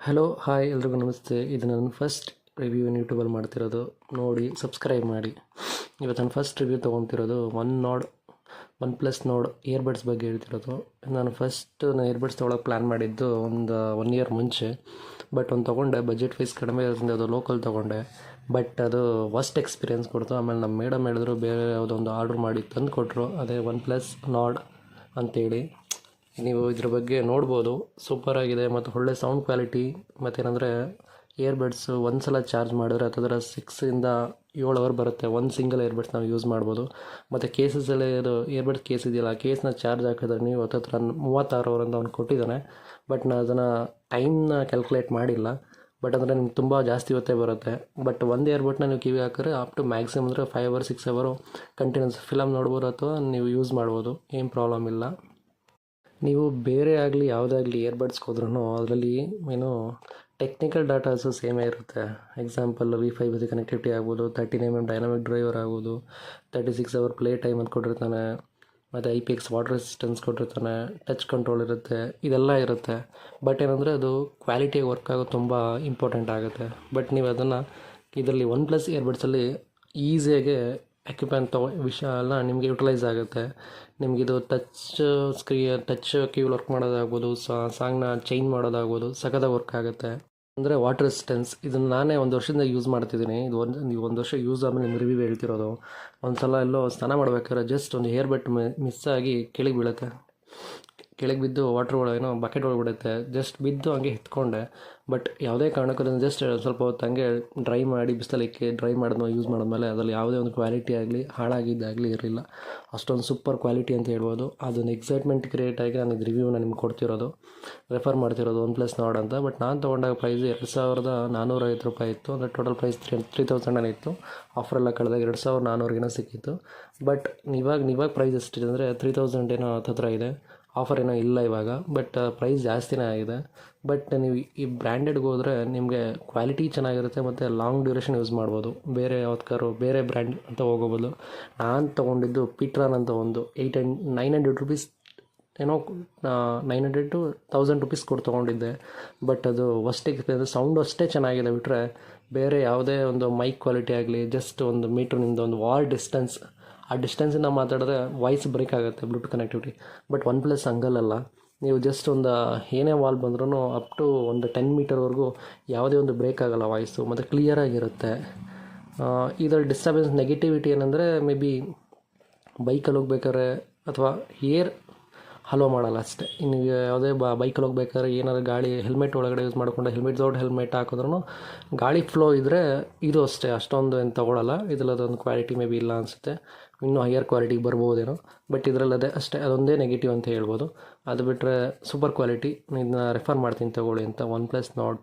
Hello hi ಎಲ್ರಿಗೂ ನಮಸ್ತೆ. ಇದು ನನ್ನ ಫಸ್ಟ್ ರಿವ್ಯೂ ಯೂಟ್ಯೂಬಲ್ಲಿ ಮಾಡ್ತಿರೋದು. ನೋಡಿ ಸಬ್ಸ್ಕ್ರೈಬ್ ಮಾಡಿ. ಇವತ್ತು ನಾನು ಫಸ್ಟ್ ರಿವ್ಯೂ ತೊಗೊತಿರೋದು ಒನ್ ಪ್ಲಸ್ ನೋಡ್ ಇಯರ್ಬಡ್ಸ್ ಬಗ್ಗೆ ಹೇಳ್ತಿರೋದು. ನಾನು ಇಯರ್ಬಡ್ಸ್ ತೊಗೊಳಕ್ಕೆ ಪ್ಲ್ಯಾನ್ ಮಾಡಿದ್ದು ಒಂದು 1 ಇಯರ್ ಮುಂಚೆ. ಬಟ್ ಒಂದು ತೊಗೊಂಡೆ, ಬಜೆಟ್ ವೈಸ್ ಕಡಿಮೆ ಇರೋದ್ರಿಂದ ಅದು ಲೋಕಲ್ ತೊಗೊಂಡೆ. ಬಟ್ ಅದು ವರ್ಸ್ಟ್ ಎಕ್ಸ್ಪೀರಿಯೆನ್ಸ್ ಕೊಡ್ತು. ಆಮೇಲೆ ನಮ್ಮ ಮೇಡಮ್ ಹೇಳಿದ್ರು ಬೇರೆ ಯಾವುದೋ ಒಂದು ಆರ್ಡ್ರ್ ಮಾಡಿ ತಂದು ಕೊಟ್ಟರು, ಅದೇ ಒನ್ ಪ್ಲಸ್ ನಾಡ್ ಅಂತೇಳಿ. ನೀವು ಇದ್ರ ಬಗ್ಗೆ ನೋಡ್ಬೋದು, ಸೂಪರಾಗಿದೆ ಮತ್ತು ಒಳ್ಳೆ ಸೌಂಡ್ ಕ್ವಾಲಿಟಿ. ಮತ್ತೇನೆಂದರೆ ಇಯರ್ಬಡ್ಸು ಒಂದು ಸಲ ಚಾರ್ಜ್ ಮಾಡಿದ್ರೆ ಹತ್ತತ್ರ 6ಇಂದ 7 ಅವರ್ ಬರುತ್ತೆ. ಒಂದು ಸಿಂಗಲ್ ಇಯರ್ಬಡ್ಸ್ ನಾವು ಯೂಸ್ ಮಾಡ್ಬೋದು. ಮತ್ತು ಕೇಸಸಲ್ಲಿ ಅದು ಇಯರ್ಬಡ್ಸ್ ಕೇಸ್ ಇದೆಯಲ್ಲ, ಕೇಸ್ನ ಚಾರ್ಜ್ ಹಾಕಿದ್ರೆ ನೀವು ಹತ್ತತ್ರ 36 ಅವರ್ ಅಂತ ಅವ್ನು ಕೊಟ್ಟಿದ್ದಾನೆ. ಬಟ್ ನಾನು ಅದನ್ನು ಟೈಮ್ನ ಕ್ಯಾಲ್ಕುಲೇಟ್ ಮಾಡಿಲ್ಲ. ಬಟ್ ಅಂದರೆ ನಿಮ್ಗೆ ತುಂಬ ಜಾಸ್ತಿ ಹೊತ್ತೇ ಬರುತ್ತೆ. ಬಟ್ ಒಂದು ಇಯರ್ಬಡ್ನ ನೀವು ಕಿವಿ ಹಾಕಿದ್ರೆ ಅಪ್ ಟು ಮ್ಯಾಕ್ಸಿಮಮ್ ಅಂದರೆ 5 ಅವರ್ 6 ಅವರು ಕಂಟಿನ್ಯೂಸ್ ಫಿಲಮ್ ನೋಡ್ಬೋದು ಅಥವಾ ನೀವು ಯೂಸ್ ಮಾಡ್ಬೋದು, ಏನು ಪ್ರಾಬ್ಲಮ್ ಇಲ್ಲ. ನೀವು ಬೇರೆ ಆಗಲಿ ಯಾವುದಾಗಲಿ ಇಯರ್ಬಡ್ಸ್ಗೆ ಹೋದ್ರೂ ಅದರಲ್ಲಿ ಏನು ಟೆಕ್ನಿಕಲ್ ಡಾಟಾಸು ಸೇಮೇ ಇರುತ್ತೆ. ಎಕ್ಸಾಂಪಲ್ Wi-Fi ಜೊತೆ ಕನೆಕ್ಟಿವಿಟಿ ಆಗ್ಬೋದು, 13mm ಡೈನಾಮಿಕ್ ಡ್ರೈವರ್ ಆಗ್ಬೋದು, 36 ಅವರ್ ಪ್ಲೇ ಟೈಮ್ ಅಂತ ಕೊಟ್ಟಿರ್ತಾನೆ, ಮತ್ತು IPX ವಾಟರ್ ರೆಸಿಸ್ಟೆನ್ಸ್ ಕೊಟ್ಟಿರ್ತಾನೆ, ಟಚ್ ಕಂಟ್ರೋಲ್ ಇರುತ್ತೆ, ಇದೆಲ್ಲ ಇರುತ್ತೆ. ಬಟ್ ಏನಂದರೆ ಅದು ಕ್ವಾಲಿಟಿಯಾಗಿ ವರ್ಕ್ ಆಗೋದು ತುಂಬ ಇಂಪಾರ್ಟೆಂಟ್ ಆಗುತ್ತೆ. ಬಟ್ ನೀವು ಅದನ್ನು ಇದರಲ್ಲಿ ಒನ್ ಪ್ಲಸ್ ಇಯರ್ಬಡ್ಸಲ್ಲಿ ಈಸಿಯಾಗಿ ಎಕ್ವಿಪ್ಮೆಂಟ್ ವಿಷಯ ಎಲ್ಲ ನಿಮಗೆ ಯುಟಿಲೈಸ್ ಆಗುತ್ತೆ. ನಿಮಗಿದು ಟಚ್ ಕೀಲ್ ವರ್ಕ್ ಮಾಡೋದಾಗ್ಬೋದು, ಸಾಂಗ್ನ ಚೇಂಜ್ ಮಾಡೋದಾಗ್ಬೋದು, ಸಖತ್ತಾಗಿ ವರ್ಕ್ ಆಗುತ್ತೆ. ಅಂದರೆ ವಾಟರ್ ರೆಸಿಸ್ಟೆನ್ಸ್ ಇದನ್ನು ನಾನೇ 1 ವರ್ಷದಿಂದ ಯೂಸ್ ಮಾಡ್ತಿದ್ದೀನಿ. ನೀವು 1 ವರ್ಷ ಯೂಸ್ ಆದಮೇಲೆ ನಿಮ್ಮ ರಿವ್ಯೂ ಹೇಳ್ತಿರೋದು. ಒಂದು ಸಲ ಎಲ್ಲೋ ಸ್ನಾನ ಮಾಡ್ಬೇಕಾದ್ರೆ ಜಸ್ಟ್ ಒಂದು ಹೇರ್ ಮಿಸ್ ಆಗಿ ಕೆಳಗೆ ಬೀಳುತ್ತೆ. ಕೆಳಗೆ ಬಿದ್ದು ವಾಟರ್ ಒಳಗೇನೋ ಬಕೆಟ್ ಒಳಗೆ ಬಿಡುತ್ತೆ. ಜಸ್ಟ್ ಬಿದ್ದು ಹಂಗೆ ಎತ್ಕೊಂಡೆ. ಬಟ್ ಯಾವುದೇ ಕಾರಣಕ್ಕೂ ಅದನ್ನು ಜಸ್ಟ್ ಸ್ವಲ್ಪ ಹೊತ್ತು ಹಂಗೆ ಡ್ರೈ ಮಾಡಿ ಬಿಸಿಲಿಕ್ಕೆ ಡ್ರೈ ಮಾಡಿದ್ಮೇಲೆ ಯೂಸ್ ಮಾಡಿದ್ಮೇಲೆ ಅದರಲ್ಲಿ ಯಾವುದೇ ಒಂದು ಕ್ವಾಲಿಟಿ ಆಗಲಿ ಹಾಳಾಗಿದ್ದಾಗಲಿ ಇರಲಿಲ್ಲ. ಅಷ್ಟೊಂದು ಸೂಪರ್ ಕ್ವಾಲಿಟಿ ಅಂತ ಹೇಳ್ಬೋದು. ಅದೊಂದು ಎಕ್ಸೈಟ್ಮೆಂಟ್ ಕ್ರಿಯೇಟ್ ಆಗಿ ನಾನು ಇದು ರಿವ್ಯೂನ ನಿಮ್ಗೆ ಕೊಡ್ತಿರೋದು, ರೆಫರ್ ಮಾಡ್ತಿರೋದು ಒನ್ ಪ್ಲಸ್ ನಾಡ್ ಅಂತ. ಬಟ್ ನಾನು ತೊಗೊಂಡಾಗ ಪ್ರೈಸ್ 2450 ರೂಪಾಯಿ ಇತ್ತು. ಅಂದರೆ ಟೋಟಲ್ ಪ್ರೈಸ್ 3000 ಇತ್ತು. ಆಫರೆಲ್ಲ ಕಳೆದಾಗ 2400 ಸಿಕ್ಕಿತ್ತು. ಬಟ್ ಇವಾಗ ಪ್ರೈಸ್ ಎಷ್ಟಿದೆ ಅಂದರೆ 3000 ಏನೋ ಹತ್ತಿರ ಇದೆ. ಆಫರ್ ಏನೋ ಇಲ್ಲ ಇವಾಗ, ಬಟ್ ಪ್ರೈಸ್ ಜಾಸ್ತಿನೇ ಆಗಿದೆ. ಬಟ್ ನೀವು ಈ ಬ್ರ್ಯಾಂಡೆಡ್ಗೆ ಹೋದರೆ ನಿಮಗೆ ಕ್ವಾಲಿಟಿ ಚೆನ್ನಾಗಿರುತ್ತೆ ಮತ್ತು ಲಾಂಗ್ ಡ್ಯೂರೇಷನ್ ಯೂಸ್ ಮಾಡ್ಬೋದು. ಬೇರೆ ಬ್ರ್ಯಾಂಡ್ ಅಂತ ಹೋಗೋಬದಲು ನಾನು ತೊಗೊಂಡಿದ್ದು ಪಿಟ್ರಾನ್ ಅಂತ ಒಂದು 900 ರೂಪೀಸ್ ಏನೋ 900 to 1000 ರೂಪೀಸ್ ಕೊಟ್ಟು ತೊಗೊಂಡಿದ್ದೆ. ಬಟ್ ಅದು ಎಕ್ಸ್ಪೀರಿಯನ್ಸ್. ಸೌಂಡು ಅಷ್ಟೇ ಚೆನ್ನಾಗಿದೆ ಬಿಟ್ಟರೆ ಬೇರೆ ಯಾವುದೇ ಒಂದು ಮೈಕ್ ಕ್ವಾಲಿಟಿ ಆಗಲಿ, ಜಸ್ಟ್ ಒಂದು ಮೀಟ್ರ್ನಿಂದ ಒಂದು ವಾಲ್ ಡಿಸ್ಟೆನ್ಸ್, ಆ ಡಿಸ್ಟೆನ್ಸಿಂದ ಮಾತಾಡಿದ್ರೆ ವಾಯ್ಸ್ ಬ್ರೇಕ್ ಆಗುತ್ತೆ Bluetooth connectivity. But one plus ಹಂಗಲ್ಲ. ನೀವು ಜಸ್ಟ್ ಒಂದು ಏನೇ ವಾಲ್ ಬಂದ್ರೂ ಅಪ್ ಟು ಒಂದು 10 ಮೀಟರ್ವರೆಗೂ ಯಾವುದೇ ಒಂದು ಬ್ರೇಕ್ ಆಗೋಲ್ಲ ವಾಯ್ಸು, ಮತ್ತು ಕ್ಲಿಯರಾಗಿರುತ್ತೆ. ಇದರ ಡಿಸ್ಟರ್ಬೆನ್ಸ್ ನೆಗೆಟಿವಿಟಿ ಏನಂದರೆ ಮೇ ಬಿ ಬೈಕಲ್ಲಿ ಹೋಗ್ಬೇಕಾದ್ರೆ ಅಥವಾ ಹಲೋ ಮಾಡಲ್ಲ ಅಷ್ಟೇ. ಇನ್ನು ಯಾವುದೇ ಬೈಕಲ್ಲಿ ಹೋಗ್ಬೇಕಾದ್ರೆ ಏನಾದ್ರು ಗಾಳಿ ಹೆಲ್ಮೆಟ್ ಒಳಗಡೆ ಯೂಸ್ ಮಾಡಿಕೊಂಡು ದೊಡ್ಡ ಹೆಲ್ಮೆಟ್ ಹಾಕಿದ್ರೂ ಗಾಳಿ ಫ್ಲೋ ಇದ್ದರೆ ಇದು ಅಷ್ಟೇ, ಅಷ್ಟೊಂದು ಏನು ತೊಗೊಳಲ್ಲ. ಇದರಲ್ಲಿ ಅದೊಂದು ಕ್ವಾಲಿಟಿ ಮೇ ಬಿ ಇಲ್ಲ ಅನಿಸುತ್ತೆ, ಇನ್ನೂ ಹೈಯರ್ ಕ್ವಾಲಿಟಿಗೆ ಬರ್ಬೋದೇನೋ. ಬಟ್ ಇದರಲ್ಲಿ ಅದೊಂದೇ ನೆಗೆಟಿವ್ ಅಂತ ಹೇಳ್ಬೋದು. ಅದು ಬಿಟ್ಟರೆ ಸೂಪರ್ ಕ್ವಾಲಿಟಿ. ಇದನ್ನ ರೆಫರ್ ಮಾಡ್ತೀನಿ ತೊಗೊಳ್ಳಿ ಅಂತ, ಒನ್ ಪ್ಲಸ್ ನಾಡ್